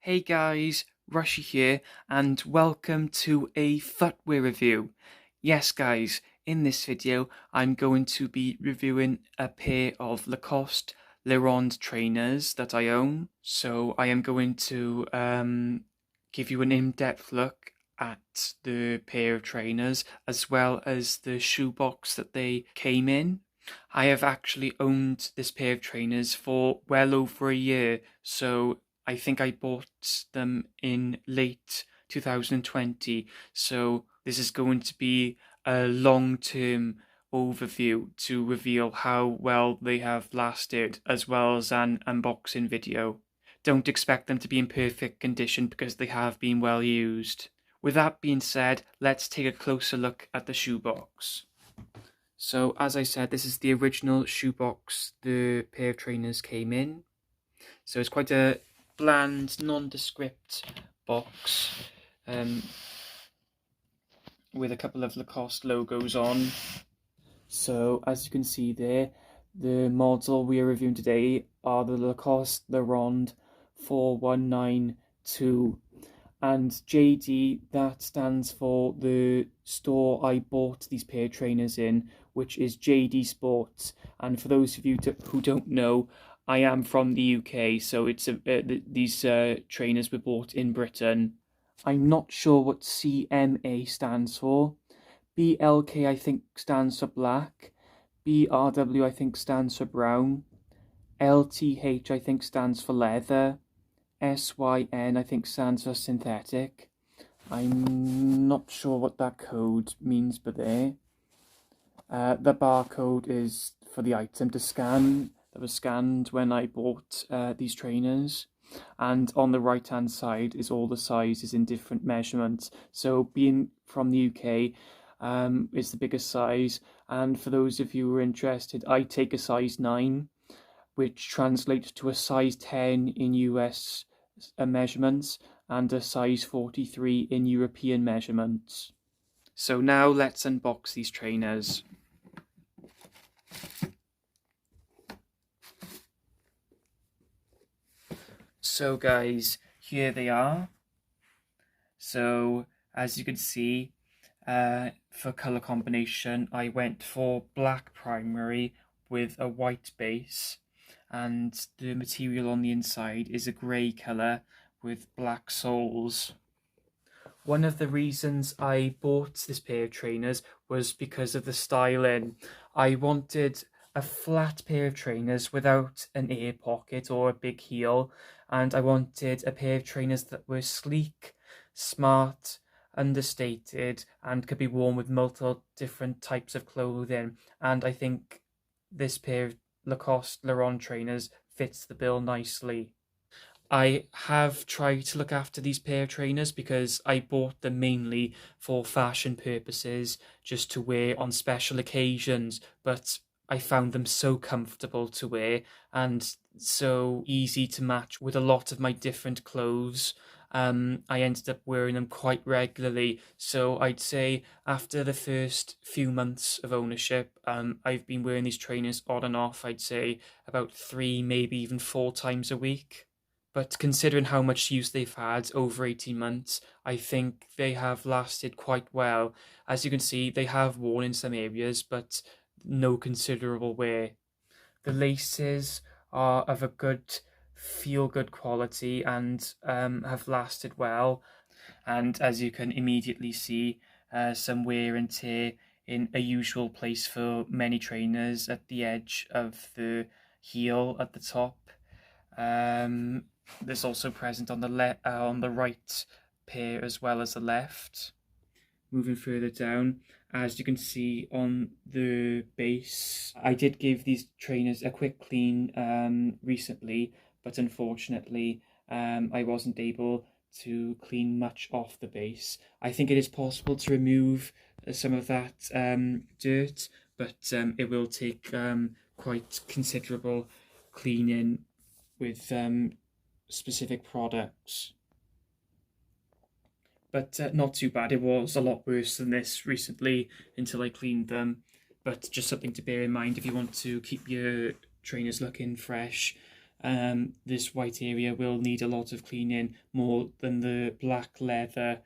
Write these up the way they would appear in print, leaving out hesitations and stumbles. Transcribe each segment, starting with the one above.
Hey guys, Rushy here, and welcome to a footwear review. Yes guys, in this video I'm going to be reviewing a pair of Lacoste Lerond trainers that I own. So I am going to give you an in-depth look at the pair of trainers as well as the shoebox that they came in. I have actually owned this pair of trainers for well over a year, so I think I bought them in late 2020, so this is going to be a long-term overview to reveal how well they have lasted, as well as an unboxing video. Don't expect them to be in perfect condition because they have been well used. With that being said, let's take a closer look at the shoebox. So as I said, this is the original shoebox the pair of trainers came in. So it's quite a bland, nondescript box with a couple of Lacoste logos on. So as you can see there, the model we are reviewing today are the Lacoste Lerond 4192. And JD, that stands for the store I bought these pair of trainers in, which is JD Sports. And for those of you who don't know, I am from the UK, so these trainers were bought in Britain. I'm not sure what CMA stands for. BLK I think stands for black. BRW I think stands for brown. LTH I think stands for leather. SYN I think stands for synthetic. I'm not sure what that code means, but there. The barcode is for the item to scan that was scanned when I bought these trainers. And on the right hand side is all the sizes in different measurements. So being from the UK, is the biggest size. And for those of you who are interested, I take a size 9, which translates to a size 10 in US measurements and a size 43 in European measurements. So now let's unbox these trainers. So guys, here they are. So as you can see, for colour combination I went for black primary with a white base, and the material on the inside is a grey colour with black soles. One of the reasons I bought this pair of trainers was because of the styling. I wanted a flat pair of trainers without an air pocket or a big heel, and I wanted a pair of trainers that were sleek, smart, understated, and could be worn with multiple different types of clothing. And I think this pair of Lacoste Lerond trainers fits the bill nicely. I have tried to look after these pair of trainers because I bought them mainly for fashion purposes, just to wear on special occasions, but I found them so comfortable to wear and so easy to match with a lot of my different clothes. I ended up wearing them quite regularly, so I'd say after the first few months of ownership, I've been wearing these trainers on and off, I'd say about 3, maybe even 4 times a week. But considering how much use they've had over 18 months, I think they have lasted quite well. As you can see, they have worn in some areas, but no considerable wear. The laces are of a good, feel-good quality and have lasted well. And as you can immediately see, some wear and tear in a usual place for many trainers at the edge of the heel at the top. There's also present on the right pair as well as the left. Moving further down, as you can see on the base, I did give these trainers a quick clean recently, but unfortunately I wasn't able to clean much off the base. I think it is possible to remove some of that dirt, but it will take quite considerable cleaning with specific products. But not too bad. It was a lot worse than this recently until I cleaned them. But just something to bear in mind if you want to keep your trainers looking fresh this white area will need a lot of cleaning more than the black leather.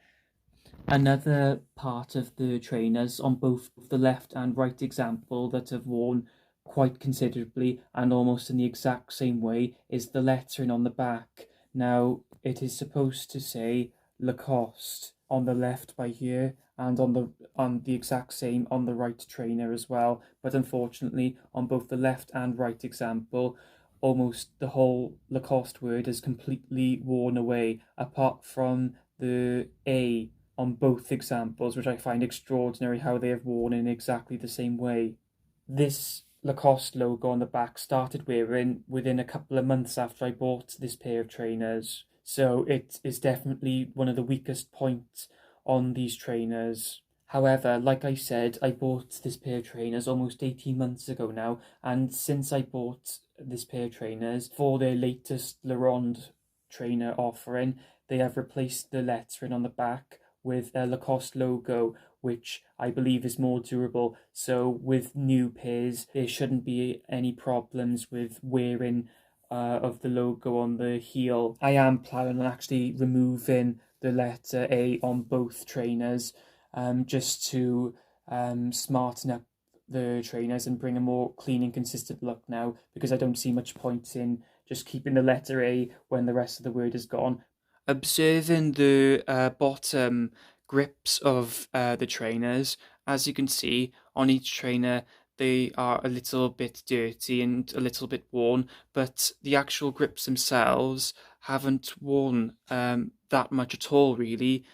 Another part of the trainers on both the left and right example that have worn quite considerably and almost in the exact same way is the lettering on the back. Now, it is supposed to say Lacoste on the left by here and on the exact same on the right trainer as well, but unfortunately on both the left and right example almost the whole Lacoste word is completely worn away apart from the A on both examples, which I find extraordinary how they have worn in exactly the same way. This Lacoste logo on the back started wearing within a couple of months after I bought this pair of trainers. So it is definitely one of the weakest points on these trainers. However, like I said, I bought this pair of trainers almost 18 months ago now, and since I bought this pair of trainers for their latest Lerond trainer offering, they have replaced the lettering on the back with a Lacoste logo, which I believe is more durable. So with new pairs, there shouldn't be any problems with wearing of the logo on the heel. I am planning on actually removing the letter A on both trainers, just to smarten up the trainers and bring a more clean and consistent look now, because I don't see much point in just keeping the letter A when the rest of the word is gone. Observing the bottom grips of the trainers, as you can see on each trainer, they are a little bit dirty and a little bit worn, but the actual grips themselves haven't worn that much at all, really.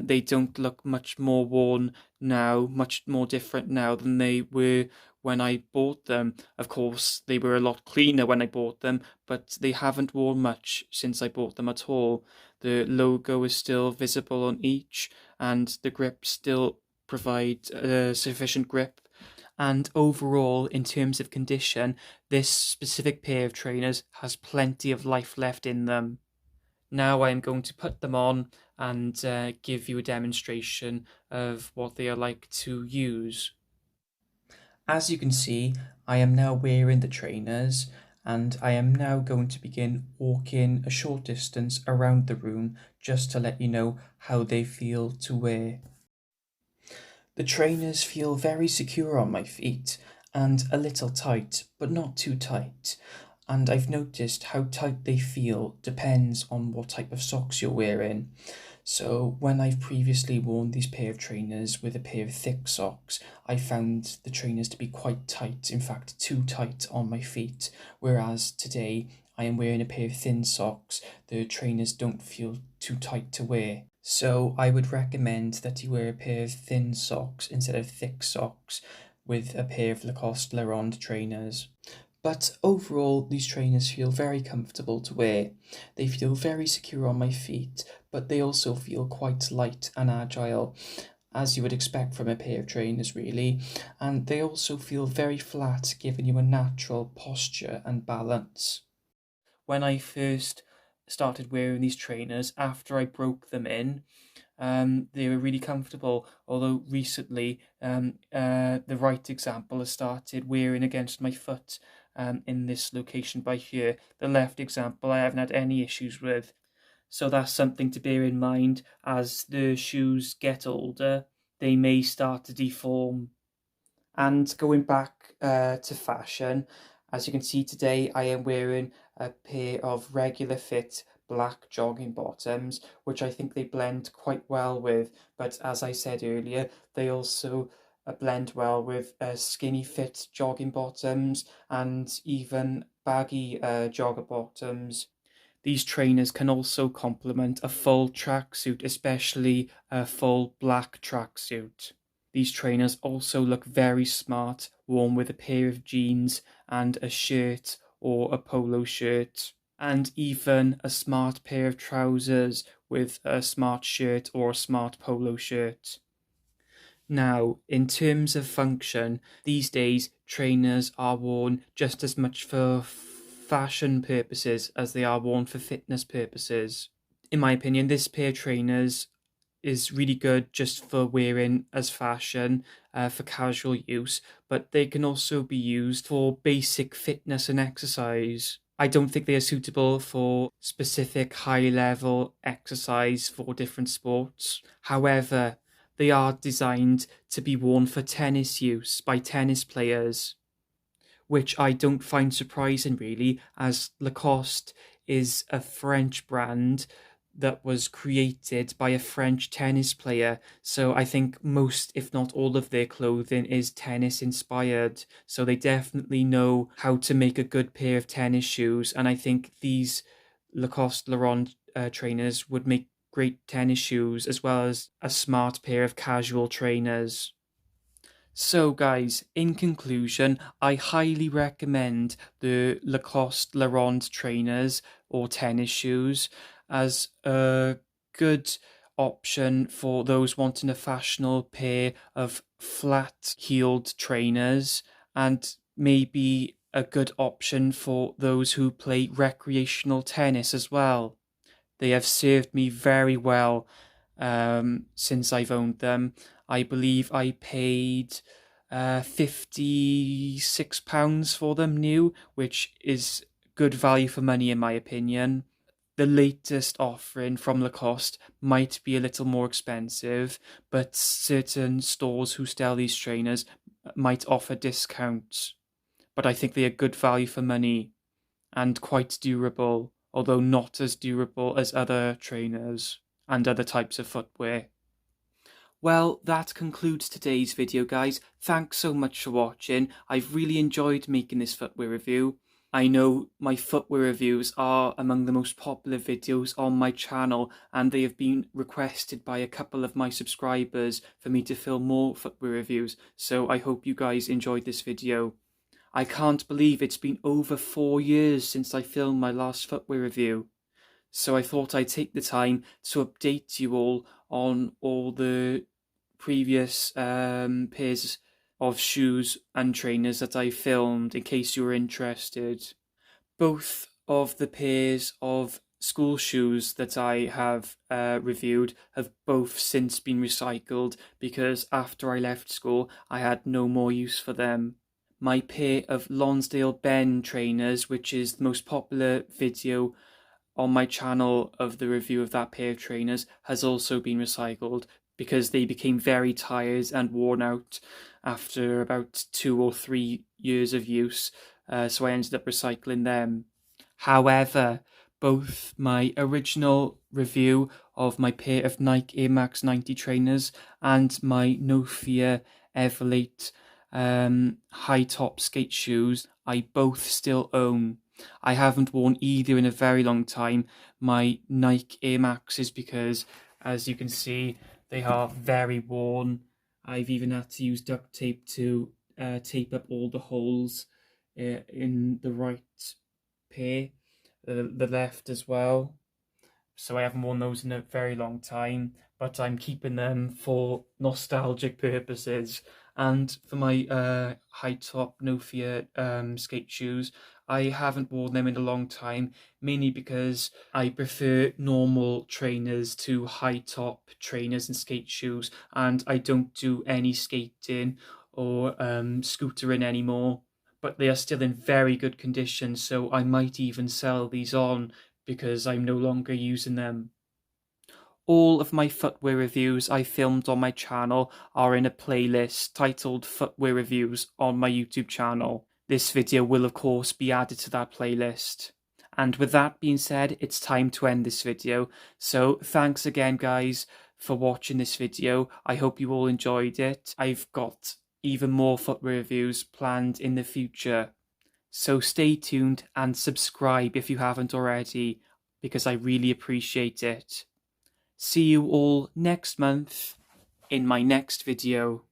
They don't look much more worn now, much more different now than they were when I bought them. Of course, they were a lot cleaner when I bought them, but they haven't worn much since I bought them at all. The logo is still visible on each, and the grips still provide sufficient grip. And overall, in terms of condition, this specific pair of trainers has plenty of life left in them. Now I am going to put them on and give you a demonstration of what they are like to use. As you can see, I am now wearing the trainers, and I am now going to begin walking a short distance around the room just to let you know how they feel to wear. The trainers feel very secure on my feet and a little tight, but not too tight. And I've noticed how tight they feel depends on what type of socks you're wearing. So when I've previously worn these pair of trainers with a pair of thick socks, I found the trainers to be quite tight, in fact too tight on my feet, whereas today I am wearing a pair of thin socks, the trainers don't feel too tight to wear. So I would recommend that you wear a pair of thin socks instead of thick socks with a pair of Lacoste Lerond trainers. But overall, these trainers feel very comfortable to wear. They feel very secure on my feet, but they also feel quite light and agile, as you would expect from a pair of trainers, really. And they also feel very flat, giving you a natural posture and balance. When I first started wearing these trainers, after I broke them in, they were really comfortable. Although recently, the right example has started wearing against my foot in this location by here. The left example I haven't had any issues with. So that's something to bear in mind. As the shoes get older, they may start to deform. And going back to fashion, as you can see today, I am wearing a pair of regular fit black jogging bottoms, which I think they blend quite well with. But as I said earlier, they also blend well with skinny fit jogging bottoms and even baggy jogger bottoms. These trainers can also complement a full tracksuit, especially a full black tracksuit. These trainers also look very smart, worn with a pair of jeans and a shirt or a polo shirt, and even a smart pair of trousers with a smart shirt or a smart polo shirt. Now, in terms of function, these days trainers are worn just as much for fashion purposes as they are worn for fitness purposes. In my opinion, this pair of trainers is really good just for wearing as fashion, for casual use, but they can also be used for basic fitness and exercise. I don't think they are suitable for specific high-level exercise for different sports. However, they are designed to be worn for tennis use by tennis players, which I don't find surprising really, as Lacoste is a French brand that was created by a French tennis player. So I think most, if not all, of their clothing is tennis inspired. So they definitely know how to make a good pair of tennis shoes. And I think these Lacoste Lerond trainers would make great tennis shoes, as well as a smart pair of casual trainers. So, guys, in conclusion, I highly recommend the Lacoste Lerond trainers or tennis shoes as a good option for those wanting a fashionable pair of flat-heeled trainers, and maybe a good option for those who play recreational tennis as well. They have served me very well since I've owned them. I believe I paid £56 for them new, which is good value for money in my opinion. The latest offering from Lacoste might be a little more expensive, but certain stores who sell these trainers might offer discounts. But I think they are good value for money and quite durable, although not as durable as other trainers and other types of footwear. Well, that concludes today's video, guys. Thanks so much for watching. I've really enjoyed making this footwear review. I know my footwear reviews are among the most popular videos on my channel, and they have been requested by a couple of my subscribers for me to film more footwear reviews, so I hope you guys enjoyed this video. I can't believe it's been over 4 years since I filmed my last footwear review. So I thought I'd take the time to update you all on all the previous pairs of shoes and trainers that I filmed, in case you were interested. Both of the pairs of school shoes that I have reviewed have both since been recycled, because after I left school I had no more use for them. My pair of Lonsdale Ben trainers, which is the most popular video on my channel of the review of that pair of trainers, has also been recycled because they became very tired and worn out after about 2 or 3 years of use, so I ended up recycling them. However, both my original review of my pair of Nike Air Max 90 trainers and my No Fear Everlate high top skate shoes I both still own. I haven't worn either in a very long time. My Nike Air Maxes, because as you can see they are very worn. I've even had to use duct tape to tape up all the holes in the right pair, the left as well. So I haven't worn those in a very long time, but I'm keeping them for nostalgic purposes. And for my high top No Fear skate shoes, I haven't worn them in a long time, mainly because I prefer normal trainers to high top trainers and skate shoes, and I don't do any skating or scootering anymore. But they are still in very good condition, so I might even sell these on because I'm no longer using them. All of my footwear reviews I filmed on my channel are in a playlist titled Footwear Reviews on my YouTube channel. This video will of course be added to that playlist. And with that being said, it's time to end this video. So thanks again guys for watching this video. I hope you all enjoyed it. I've got even more footwear reviews planned in the future. So stay tuned and subscribe if you haven't already, because I really appreciate it. See you all next month in my next video.